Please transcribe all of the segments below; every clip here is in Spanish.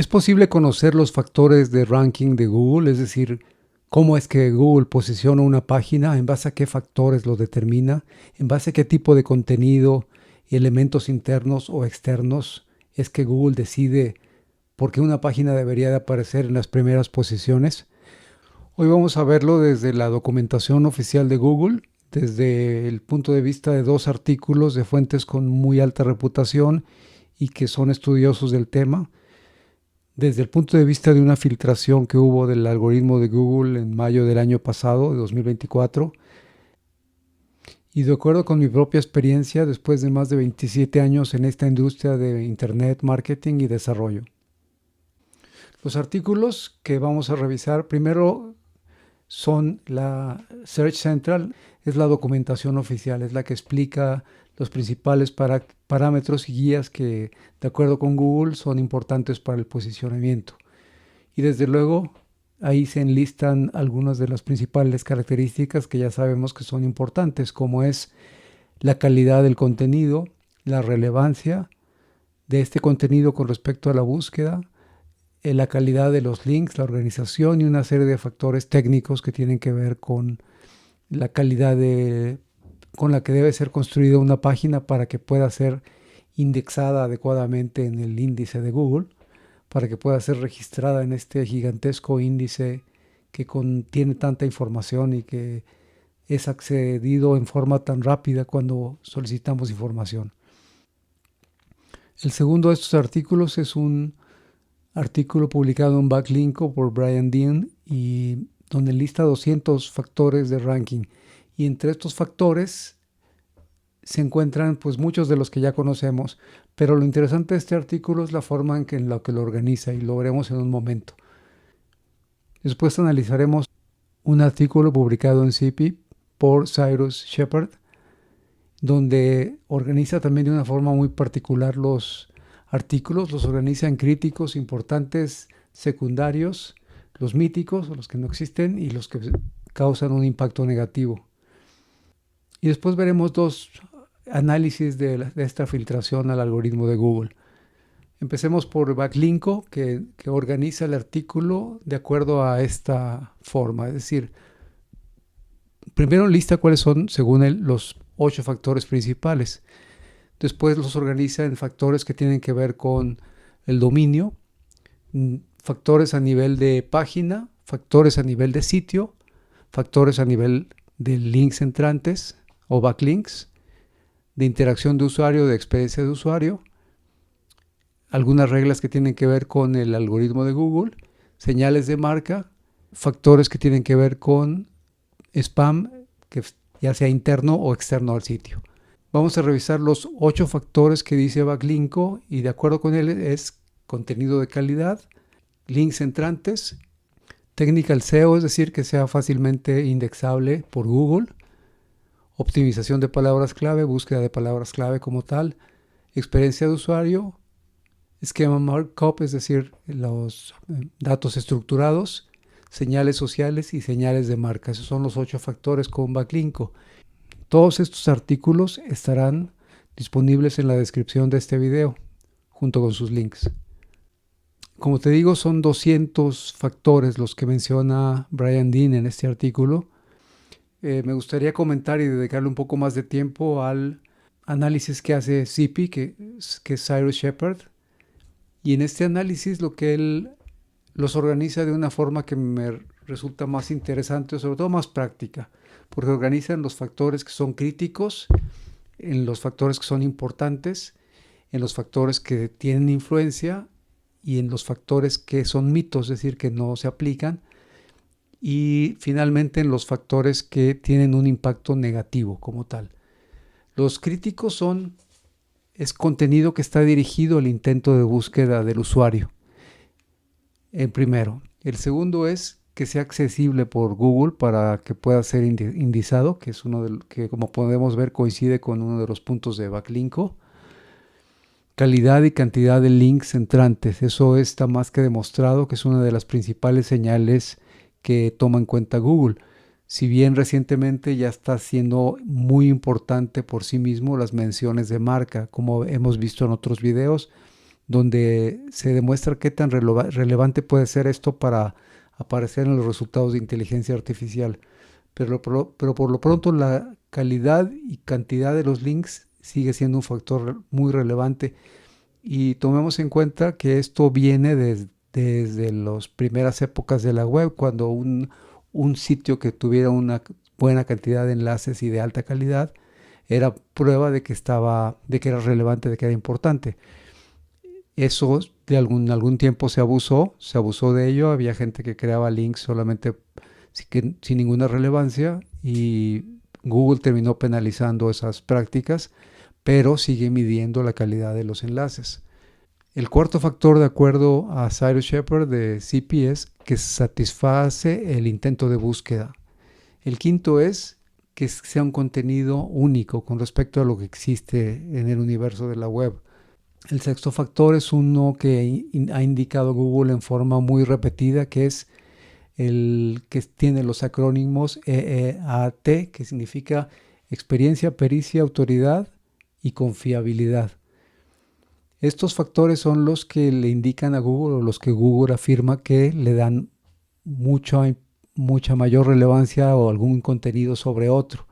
¿Es posible conocer los factores de ranking de Google? Es decir, cómo es que Google posiciona una página, en base a qué factores lo determina, en base a qué tipo de contenido, elementos internos o externos es que Google decide por qué una página debería de aparecer en las primeras posiciones. Hoy vamos a verlo desde la documentación oficial de Google, desde el punto de vista de dos artículos de fuentes con muy alta reputación y que son estudiosos del tema, desde el punto de vista de una filtración que hubo del algoritmo de Google en mayo del año pasado, de 2024, y de acuerdo con mi propia experiencia después de más de 27 años en esta industria de Internet, marketing y desarrollo. Los artículos que vamos a revisar primero son la Search Central, es la documentación oficial, es la que explica los principales parámetros y guías que, de acuerdo con Google, son importantes para el posicionamiento. Y desde luego, ahí se enlistan algunas de las principales características que ya sabemos que son importantes, como es la calidad del contenido, la relevancia de este contenido con respecto a la búsqueda, la calidad de los links, la organización y una serie de factores técnicos que tienen que ver con la calidad con la que debe ser construida una página para que pueda ser indexada adecuadamente en el índice de Google, para que pueda ser registrada en este gigantesco índice que contiene tanta información y que es accedido en forma tan rápida cuando solicitamos información. El segundo de estos artículos es un artículo publicado en Backlinko por Brian Dean y donde lista 200 factores de ranking, y entre estos factores se encuentran pues muchos de los que ya conocemos, pero lo interesante de este artículo es la forma en la que lo organiza, y lo veremos en un momento. Después analizaremos un artículo publicado en CP por Cyrus Shepard, donde organiza también de una forma muy particular los artículos, los organiza en críticos, importantes, secundarios, los míticos, los que no existen y los que causan un impacto negativo. Y después veremos dos análisis de esta filtración al algoritmo de Google. Empecemos por Backlinko, que organiza el artículo de acuerdo a esta forma, es decir, primero lista cuáles son, según él, los 8 factores principales. Después los organiza en factores que tienen que ver con el dominio, factores a nivel de página, factores a nivel de sitio, factores a nivel de links entrantes o backlinks, de interacción de usuario, de experiencia de usuario, algunas reglas que tienen que ver con el algoritmo de Google, señales de marca, factores que tienen que ver con spam, que ya sea interno o externo al sitio. Vamos a revisar los 8 factores que dice Backlinko, y de acuerdo con él es contenido de calidad, links entrantes, technical SEO, es decir, que sea fácilmente indexable por Google, optimización de palabras clave, búsqueda de palabras clave como tal, experiencia de usuario, esquema markup, es decir, los datos estructurados, señales sociales y señales de marca. Esos son los 8 factores con Backlinko. Todos estos artículos estarán disponibles en la descripción de este video, junto con sus links. Como te digo, son 200 factores los que menciona Brian Dean en este artículo. Me gustaría comentar y dedicarle un poco más de tiempo al análisis que hace CP, que es Cyrus Shepard. Y en este análisis lo que él los organiza de una forma que me resulta más interesante, sobre todo más práctica, porque organizan los factores que son críticos, en los factores que son importantes, en los factores que tienen influencia y en los factores que son mitos, es decir, que no se aplican, y finalmente en los factores que tienen un impacto negativo como tal. Los críticos es contenido que está dirigido al intento de búsqueda del usuario. El primero. El segundo es que sea accesible por Google para que pueda ser indizado, que es uno que, como podemos ver, coincide con uno de los puntos de Backlinko. Calidad y cantidad de links entrantes. Eso está más que demostrado que es una de las principales señales que toma en cuenta Google. Si bien recientemente ya está siendo muy importante por sí mismo las menciones de marca, como hemos visto en otros videos, donde se demuestra qué tan relevante puede ser esto para aparecer en los resultados de inteligencia artificial. Pero por lo pronto la calidad y cantidad de los links sigue siendo un factor muy relevante. Y tomemos en cuenta que esto viene desde las primeras épocas de la web, cuando un sitio que tuviera una buena cantidad de enlaces y de alta calidad era prueba de que era relevante, de que era importante. Eso de algún tiempo se abusó de ello. Había gente que creaba links solamente sin ninguna relevancia, y Google terminó penalizando esas prácticas, pero sigue midiendo la calidad de los enlaces. El cuarto factor, de acuerdo a Cyrus Shepard de CP, es que satisface el intento de búsqueda. El quinto es que sea un contenido único con respecto a lo que existe en el universo de la web. El sexto factor es uno que ha indicado Google en forma muy repetida, que es el que tiene los acrónimos EEAT, que significa experiencia, pericia, autoridad y confiabilidad. Estos factores son los que le indican a Google, o los que Google afirma que le dan mucha mayor relevancia o algún contenido sobre otro.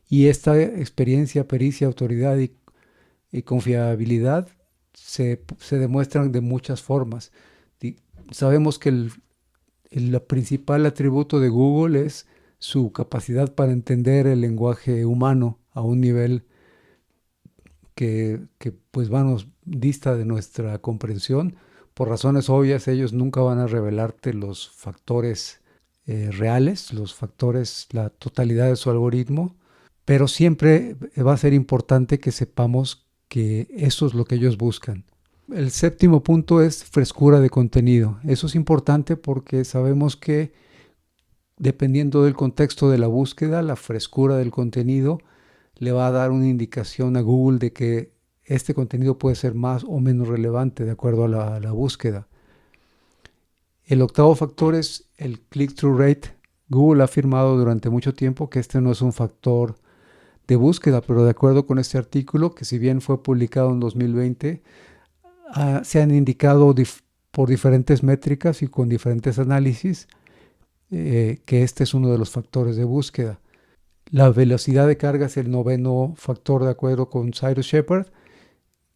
Y esta experiencia, pericia, autoridad y confiabilidad se demuestran de muchas formas. Sabemos que el principal atributo de Google es su capacidad para entender el lenguaje humano a un nivel que pues nos dista de nuestra comprensión. Por razones obvias, ellos nunca van a revelarte los factores reales, los factores, la totalidad de su algoritmo, pero siempre va a ser importante que sepamos que eso es lo que ellos buscan. El séptimo punto es frescura de contenido. Eso es importante porque sabemos que dependiendo del contexto de la búsqueda, la frescura del contenido le va a dar una indicación a Google de que este contenido puede ser más o menos relevante de acuerdo a la búsqueda. El octavo factor es el click-through rate. Google ha afirmado durante mucho tiempo que este no es un factor de búsqueda, pero de acuerdo con este artículo, que si bien fue publicado en 2020, se han indicado por diferentes métricas y con diferentes análisis que este es uno de los factores de búsqueda. La velocidad de carga es el noveno factor de acuerdo con Cyrus Shepard,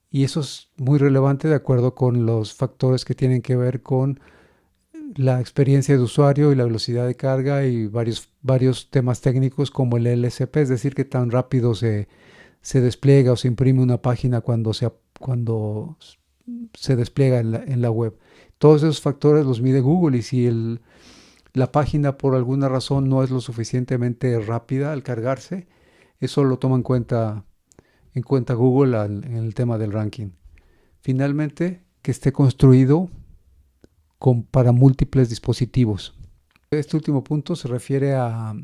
y eso es muy relevante de acuerdo con los factores que tienen que ver con la experiencia de usuario y la velocidad de carga y varios temas técnicos como el LSP, es decir, que tan rápido se despliega o se imprime una página cuando se despliega en la web. Todos esos factores los mide Google, y si la página por alguna razón no es lo suficientemente rápida al cargarse, eso lo toma en cuenta Google en el tema del ranking. Finalmente, que esté construido para múltiples dispositivos. Este último punto se refiere a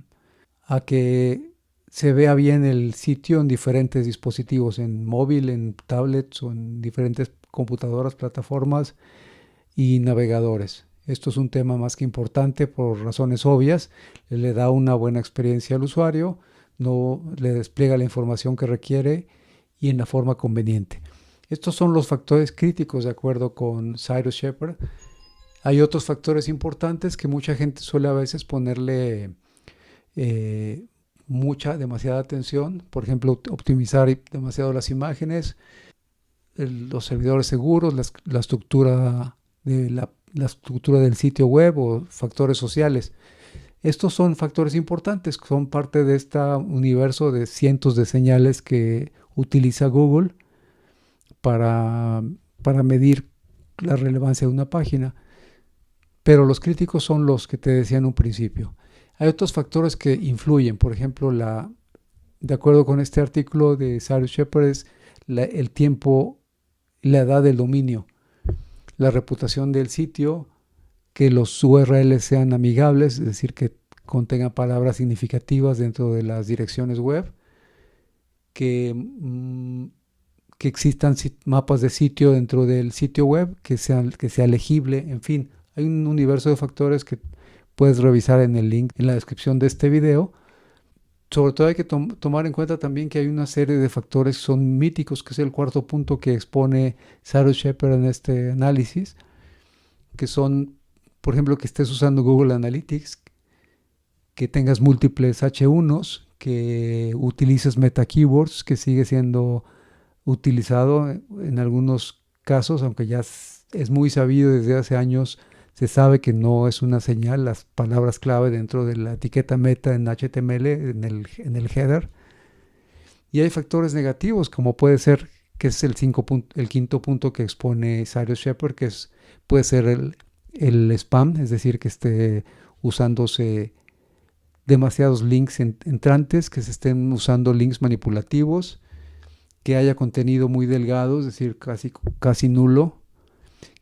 que se vea bien el sitio en diferentes dispositivos, en móvil, en tablets o en diferentes computadoras, plataformas y navegadores. Esto es un tema más que importante por razones obvias. Le da una buena experiencia al usuario, no le despliega la información que requiere y en la forma conveniente. Estos son los factores críticos de acuerdo con Cyrus Shepard. Hay otros factores importantes que mucha gente suele a veces ponerle demasiada atención. Por ejemplo, optimizar demasiado las imágenes, los servidores seguros, la estructura del sitio web o factores sociales. Estos son factores importantes, son parte de este universo de cientos de señales que utiliza Google para medir la relevancia de una página. Pero los críticos son los que te decía en un principio. Hay otros factores que influyen, por ejemplo, de acuerdo con este artículo de Cyrus Shepard, es el tiempo, la edad del dominio, la reputación del sitio, que los URLs sean amigables, es decir, que contengan palabras significativas dentro de las direcciones web, que existan mapas de sitio dentro del sitio web, que sea legible, en fin. Hay un universo de factores que puedes revisar en el link en la descripción de este video, Sobre todo hay que tomar en cuenta también que hay una serie de factores que son míticos, que es el cuarto punto que expone Sarah Shepard en este análisis, que son, por ejemplo, que estés usando Google Analytics, que tengas múltiples H1s, que utilices meta keywords, que sigue siendo utilizado en algunos casos, aunque ya es muy sabido desde hace años, se sabe que no es una señal, las palabras clave dentro de la etiqueta meta en HTML, en el header. Y hay factores negativos, como puede ser, que es el quinto punto que expone Cyrus Shepard, puede ser el spam, es decir, que esté usándose demasiados links entrantes, que se estén usando links manipulativos, que haya contenido muy delgado, es decir, casi nulo,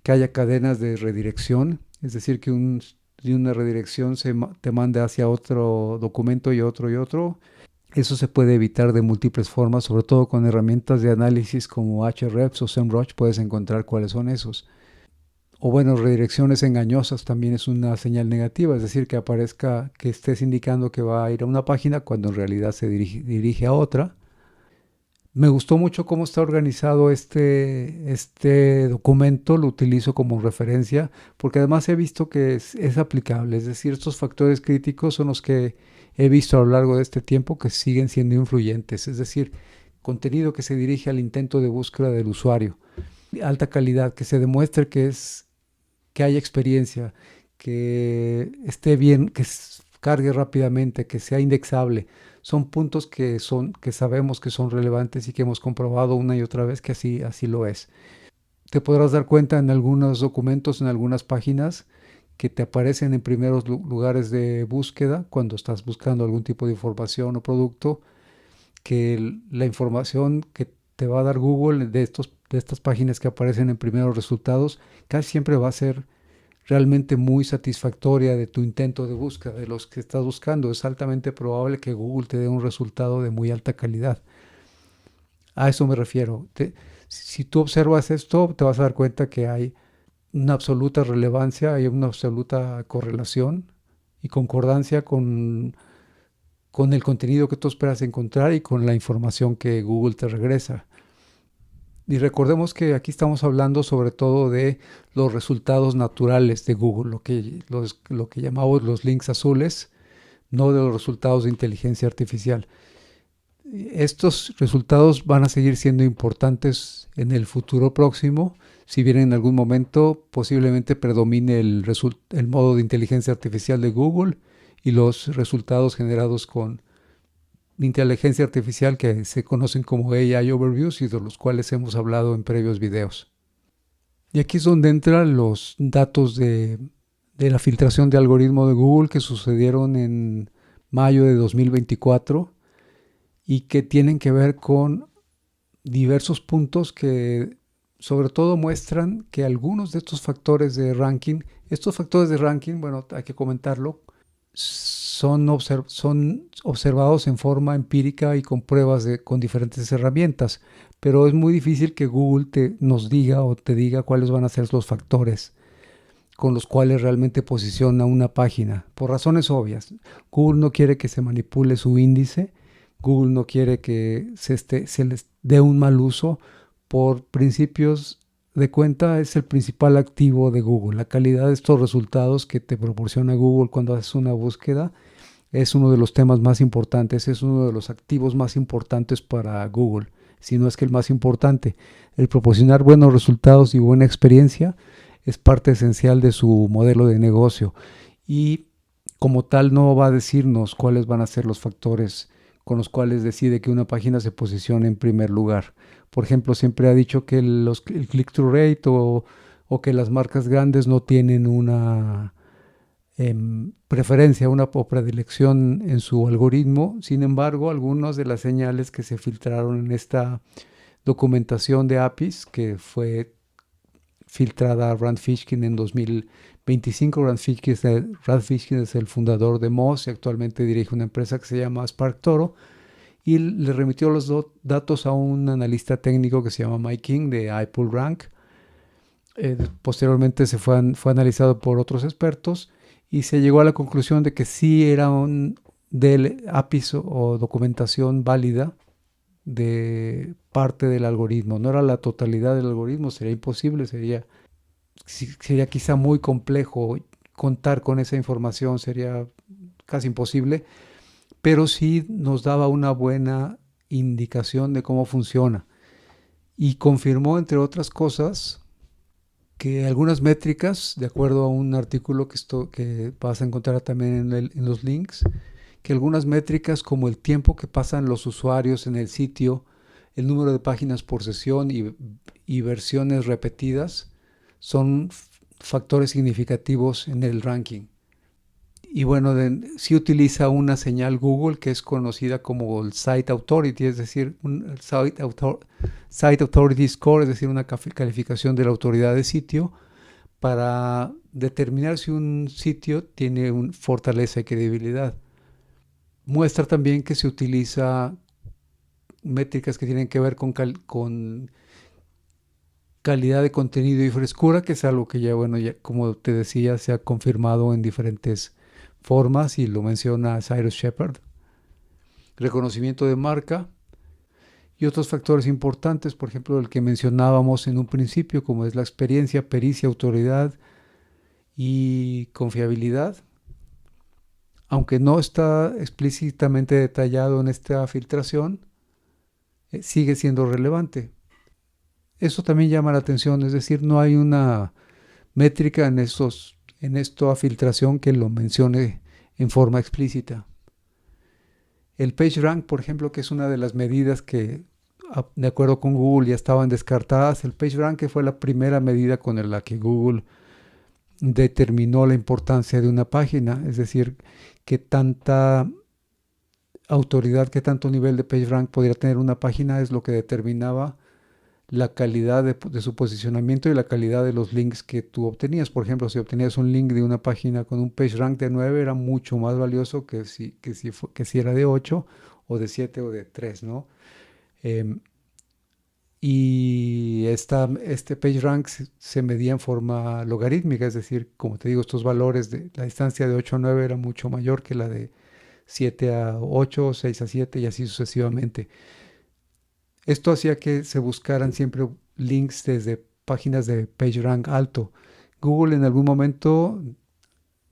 que haya cadenas de redirección, es decir, que de una redirección te mande hacia otro documento y otro y otro. Eso se puede evitar de múltiples formas, sobre todo con herramientas de análisis como Ahrefs o SEMrush, puedes encontrar cuáles son esos. O bueno, redirecciones engañosas también es una señal negativa, es decir, que aparezca, que estés indicando que va a ir a una página cuando en realidad se dirige a otra. Me gustó mucho cómo está organizado este documento, lo utilizo como referencia, porque además he visto que es aplicable, es decir, estos factores críticos son los que he visto a lo largo de este tiempo que siguen siendo influyentes, es decir, contenido que se dirige al intento de búsqueda del usuario, alta calidad, que se demuestre que haya experiencia, que esté bien, cargue rápidamente, que sea indexable. Son puntos que sabemos que son relevantes y que hemos comprobado una y otra vez que así lo es. Te podrás dar cuenta en algunos documentos, en algunas páginas, que te aparecen en primeros lugares de búsqueda cuando estás buscando algún tipo de información o producto, que la información que te va a dar Google de estas páginas que aparecen en primeros resultados casi siempre va a ser realmente muy satisfactoria de tu intento de búsqueda, de los que estás buscando. Es altamente probable que Google te dé un resultado de muy alta calidad. A eso me refiero. Si tú observas esto, te vas a dar cuenta que hay una absoluta relevancia, hay una absoluta correlación y concordancia con el contenido que tú esperas encontrar y con la información que Google te regresa. Y recordemos que aquí estamos hablando sobre todo de los resultados naturales de Google, lo que llamamos los links azules, no de los resultados de inteligencia artificial. Estos resultados van a seguir siendo importantes en el futuro próximo, si bien en algún momento posiblemente predomine el modo de inteligencia artificial de Google y los resultados generados con inteligencia artificial que se conocen como AI Overviews y de los cuales hemos hablado en previos videos. Y aquí es donde entran los datos de la filtración de algoritmo de Google que sucedieron en mayo de 2024 y que tienen que ver con diversos puntos que sobre todo muestran que algunos de estos factores de ranking, bueno, hay que comentarlo, son observados en forma empírica y con pruebas con diferentes herramientas, pero es muy difícil que Google nos diga o te diga cuáles van a ser los factores con los cuales realmente posiciona una página, por razones obvias. Google no quiere que se manipule su índice, Google no quiere que se les dé un mal uso. Por principios de cuenta, es el principal activo de Google. La calidad de estos resultados que te proporciona Google cuando haces una búsqueda es uno de los temas más importantes, es uno de los activos más importantes para Google, si no es que el más importante. El proporcionar buenos resultados y buena experiencia es parte esencial de su modelo de negocio y como tal no va a decirnos cuáles van a ser los factores con los cuales decide que una página se posicione en primer lugar. Por ejemplo, siempre ha dicho que el click-through rate o que las marcas grandes no tienen una preferencia, una predilección en su algoritmo. Sin embargo, algunas de las señales que se filtraron en esta documentación de APIs, que fue filtrada a Rand Fishkin en 2025. Rand Fishkin es el fundador de Moz y actualmente dirige una empresa que se llama SparkToro y le remitió los datos a un analista técnico que se llama Mike King de iPullRank. Posteriormente fue analizado por otros expertos y se llegó a la conclusión de que sí era del APIs o documentación válida de parte del algoritmo. No era la totalidad del algoritmo, sería imposible, sería quizá muy complejo contar con esa información, sería casi imposible, pero sí nos daba una buena indicación de cómo funciona. Y confirmó, entre otras cosas, que algunas métricas, de acuerdo a un artículo que vas a encontrar también en los links, que algunas métricas como el tiempo que pasan los usuarios en el sitio, el número de páginas por sesión y versiones repetidas son factores significativos en el ranking. Y bueno, sí utiliza una señal Google que es conocida como el Site Authority, es decir, un Site Authority Score, es decir, una calificación de la autoridad de sitio para determinar si un sitio tiene fortaleza y credibilidad. Muestra también que se utiliza métricas que tienen que ver con calidad de contenido y frescura, que es algo que ya, bueno, ya, como te decía, se ha confirmado en diferentes formas y lo menciona Cyrus Shepard. Reconocimiento de marca y otros factores importantes, por ejemplo, el que mencionábamos en un principio, como es la experiencia, pericia, autoridad y confiabilidad. Aunque no está explícitamente detallado en esta filtración, sigue siendo relevante. Eso también llama la atención, es decir, no hay una métrica en esta filtración que lo mencione en forma explícita. El PageRank, por ejemplo, que es una de las medidas que, de acuerdo con Google, ya estaban descartadas. El PageRank, que fue la primera medida con la que Google determinó la importancia de una página, es decir, qué tanta autoridad, qué tanto nivel de PageRank podría tener una página, es lo que determinaba la calidad de su posicionamiento y la calidad de los links que tú obtenías. Por ejemplo, si obtenías un link de una página con un PageRank de 9, era mucho más valioso que si era de 8 o de 7 o de 3, ¿no? Y este PageRank se medía en forma logarítmica, es decir, como te digo, estos valores de la distancia de 8 a 9 era mucho mayor que la de 7 a 8, 6 a 7 y así sucesivamente. Esto hacía que se buscaran siempre links desde páginas de PageRank alto. Google en algún momento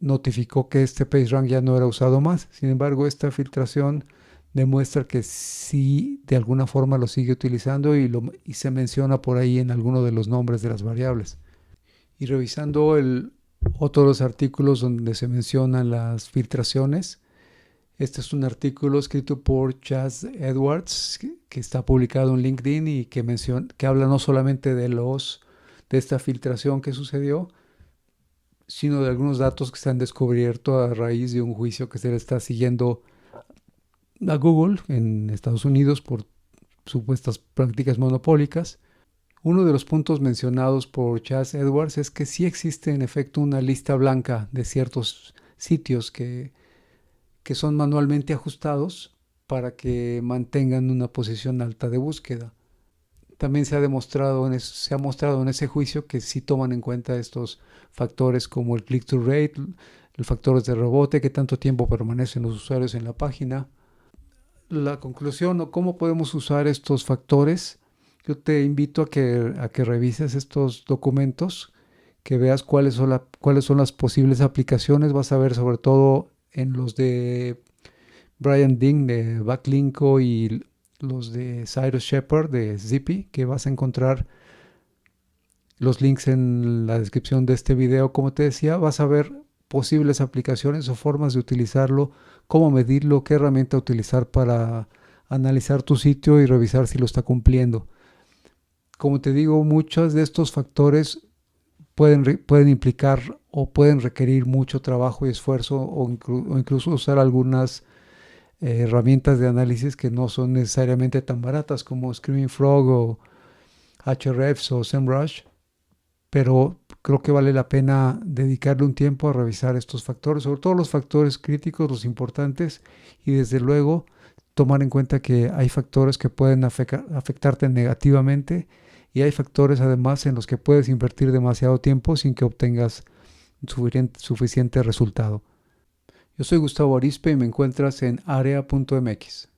notificó que este PageRank ya no era usado más. Sin embargo, esta filtración demuestra que sí, de alguna forma lo sigue utilizando y se menciona por ahí en alguno de los nombres de las variables. Y revisando otro de los artículos donde se mencionan las filtraciones, este es un artículo escrito por Chas Edwards que está publicado en LinkedIn y que habla no solamente de esta filtración que sucedió, sino de algunos datos que se han descubierto a raíz de un juicio que se le está siguiendo a Google en Estados Unidos por supuestas prácticas monopólicas. Uno de los puntos mencionados por Chas Edwards es que sí existe en efecto una lista blanca de ciertos sitios que son manualmente ajustados para que mantengan una posición alta de búsqueda. También se ha mostrado en ese juicio que sí toman en cuenta estos factores como el click-through rate, los factores de rebote, qué tanto tiempo permanecen los usuarios en la página. La conclusión o cómo podemos usar estos factores, yo te invito a que revises estos documentos, que veas cuáles son las posibles aplicaciones. Vas a ver sobre todo en los de Brian Dean de Backlinko y los de Cyrus Shepard de Zippy, que vas a encontrar los links en la descripción de este video. Como te decía, vas a ver posibles aplicaciones o formas de utilizarlo, cómo medirlo, qué herramienta utilizar para analizar tu sitio y revisar si lo está cumpliendo. Como te digo, muchos de estos factores pueden implicar o pueden requerir mucho trabajo y esfuerzo o incluso usar algunas herramientas de análisis que no son necesariamente tan baratas como Screaming Frog o Ahrefs o SEMrush, pero creo que vale la pena dedicarle un tiempo a revisar estos factores, sobre todo los factores críticos, los importantes, y desde luego tomar en cuenta que hay factores que pueden afectarte negativamente y hay factores además en los que puedes invertir demasiado tiempo sin que obtengas suficiente resultado. Yo soy Gustavo Arispe y me encuentras en area.mx.